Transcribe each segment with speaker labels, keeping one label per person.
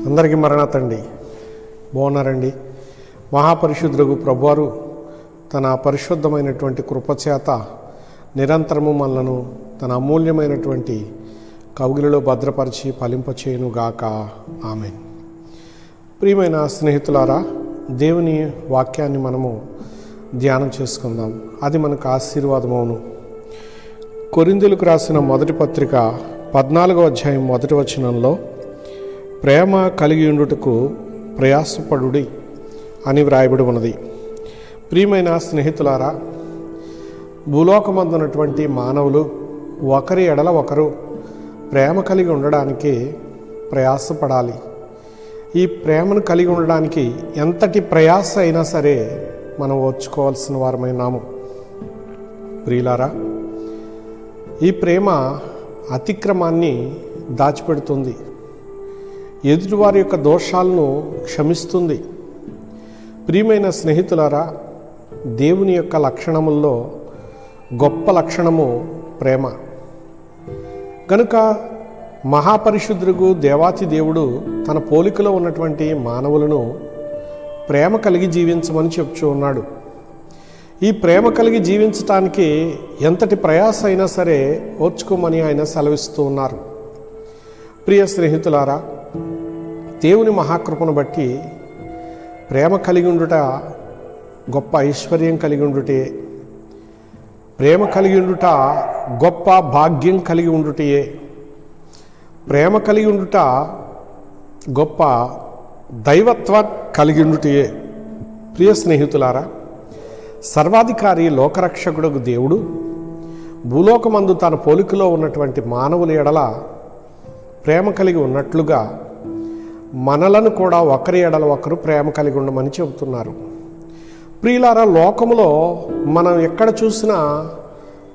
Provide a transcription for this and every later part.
Speaker 1: అందరికీ మరణాతండి. బాగున్నారండి. మహాపరిశుద్ధుడు ప్రభువారు తన పరిశుద్ధమైనటువంటి కృపచేత నిరంతరము మనలను తన అమూల్యమైనటువంటి కౌగిలిలో భద్రపరిచి ఫలింపచేయునుగాక. ఆమేన్. ప్రియమైన స్నేహితులారా, దేవుని వాక్యాన్ని మనము ధ్యానం చేసుకుందాం. అది మనకు ఆశీర్వాదమవును. కొరింథీయులకు రాసిన మొదటి పత్రిక 14వ అధ్యాయం మొదటి వచనంలో ప్రేమ కలిగి ఉండుటకు ప్రయాసపడుడి అని వ్రాయబడి ఉన్నది. ప్రియమైన స్నేహితులారా, భూలోకమందున్నటువంటి మానవులు ఒకరి ఎడల ఒకరు ప్రేమ కలిగి ఉండడానికి ప్రయాసపడాలి. ఈ ప్రేమను కలిగి ఉండడానికి ఎంతటి ప్రయాస అయినా సరే మనం ఓర్చుకోవాల్సిన వారమైనాము. ప్రియులారా, ఈ ప్రేమ అతిక్రమాన్ని దాచిపెడుతుంది, ఎదుటివారి యొక్క దోషాలను క్షమిస్తుంది. ప్రియమైన స్నేహితులారా, దేవుని యొక్క లక్షణముల్లో గొప్ప లక్షణము ప్రేమ. కనుక మహాపరిశుద్ధుడు దేవాతి దేవుడు తన పోలికలో ఉన్నటువంటి మానవులను ప్రేమ కలిగి జీవించమని చెప్తూ ఉన్నాడు. ఈ ప్రేమ కలిగి జీవించటానికి ఎంతటి ప్రయాస అయినా సరే ఓర్చుకోమని ఆయన సెలవిస్తూ ఉన్నారు. ప్రియ స్నేహితులారా, దేవుని మహాకృపను బట్టి ప్రేమ కలిగి ఉండుట గొప్ప ఐశ్వర్యం కలిగి ఉండుటే, ప్రేమ కలిగి ఉండుట గొప్ప భాగ్యం కలిగి ఉండుటే, ప్రేమ కలిగి ఉండుట గొప్ప దైవత్వం కలిగి ఉండుటే. ప్రియ స్నేహితులారా, సర్వాధికారి లోకరక్షకుడు దేవుడు భూలోకమందు తన పోలికలో ఉన్నటువంటి మానవుల ఎడల ప్రేమ కలిగి ఉన్నట్లుగా మనలను కూడా ఒకరి ఎడల ఒకరు ప్రేమ కలిగి ఉండమని చెబుతున్నారు. ప్రియులారా, లోకములో మనం ఎక్కడ చూసినా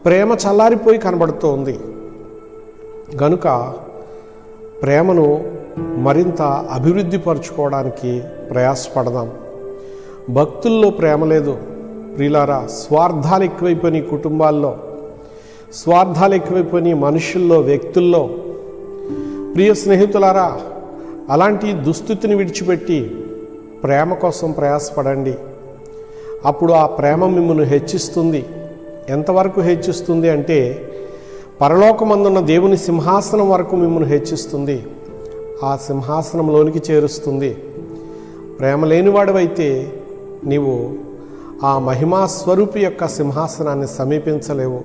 Speaker 1: ప్రేమ చల్లారిపోయి కనబడుతోంది. గనుక ప్రేమను మరింత అభివృద్ధి పరుచుకోవడానికి ప్రయాసపడదాం. భక్తుల్లో ప్రేమ లేదు. ప్రియులారా, స్వార్థాలు ఎక్కువైపోయినాయి. కుటుంబాల్లో స్వార్థాలు ఎక్కువైపోయినాయి, మనుషుల్లో, వ్యక్తుల్లో. ప్రియ స్నేహితులారా, అలాంటి దుస్థితిని విడిచిపెట్టి ప్రేమ కోసం ప్రయాసపడండి. అప్పుడు ఆ ప్రేమ మిమ్మల్ని హెచ్చిస్తుంది. ఎంతవరకు హెచ్చిస్తుంది అంటే పరలోకమందున్న దేవుని సింహాసనం వరకు మిమ్మల్ని హెచ్చిస్తుంది. ఆ సింహాసనంలోనికి చేరుస్తుంది. ప్రేమ లేనివాడివైతే నీవు ఆ మహిమా స్వరూపి యొక్క సింహాసనాన్ని సమీపించలేవు.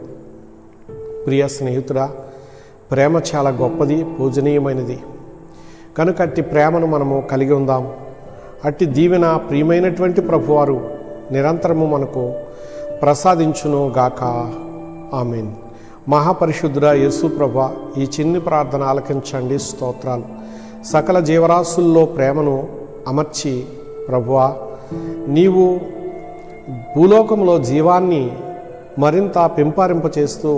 Speaker 1: ప్రియ స్నేహితుడా, ప్రేమ చాలా గొప్పది, పూజనీయమైనది. కనుక అట్టి ప్రేమను మనము కలిగి ఉందాం. అట్టి దీవెన ప్రియమైనటువంటి ప్రభువారు నిరంతరము మనకు ప్రసాదించును గాక. ఆమేన్. మహాపరిశుద్ధుడా యేసు ప్రభువా, ఈ చిన్ని ప్రార్థన ఆలకించండి. స్తోత్రాలు. సకల జీవరాశుల్లో ప్రేమను అమర్చి ప్రభువా, నీవు భూలోకంలో జీవాన్ని మరింత పెంపొందింపచేస్తూ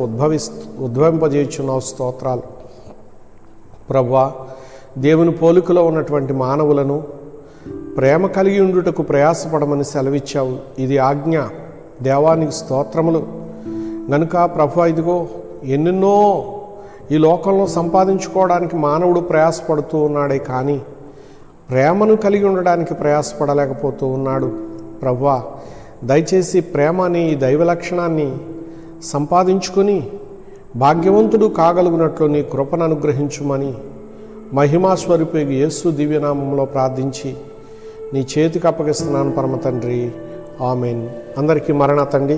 Speaker 1: ఉద్భవింపజేయుచున్నావు. స్తోత్రాలు ప్రభువా. దేవుని పోలికలో ఉన్నటువంటి మానవులను ప్రేమ కలిగి ఉండుటకు ప్రయాసపడమని సెలవిచ్చావు. ఇది ఆజ్ఞ. దేవానికి స్తోత్రములు. గనుక ప్రభువా, ఇదిగో ఎన్నెన్నో ఈ లోకంలో సంపాదించుకోవడానికి మానవుడు ప్రయాసపడుతూ ఉన్నాడే, కానీ ప్రేమను కలిగి ఉండడానికి ప్రయాసపడలేకపోతూ ఉన్నాడు. ప్రభువా, దయచేసి ప్రేమ అనే ఈ దైవ లక్షణాన్ని సంపాదించుకొని భాగ్యవంతుడు కాగలుగునట్లు నీ కృపను అనుగ్రహించుమని మహిమాస్వరూపి యేసు దివ్యనామంలో ప్రార్థించి నీ చేతికి అప్పగిస్తున్నాను పరమ తండ్రి. ఆమేన్. అందరికీ మరణాతండి.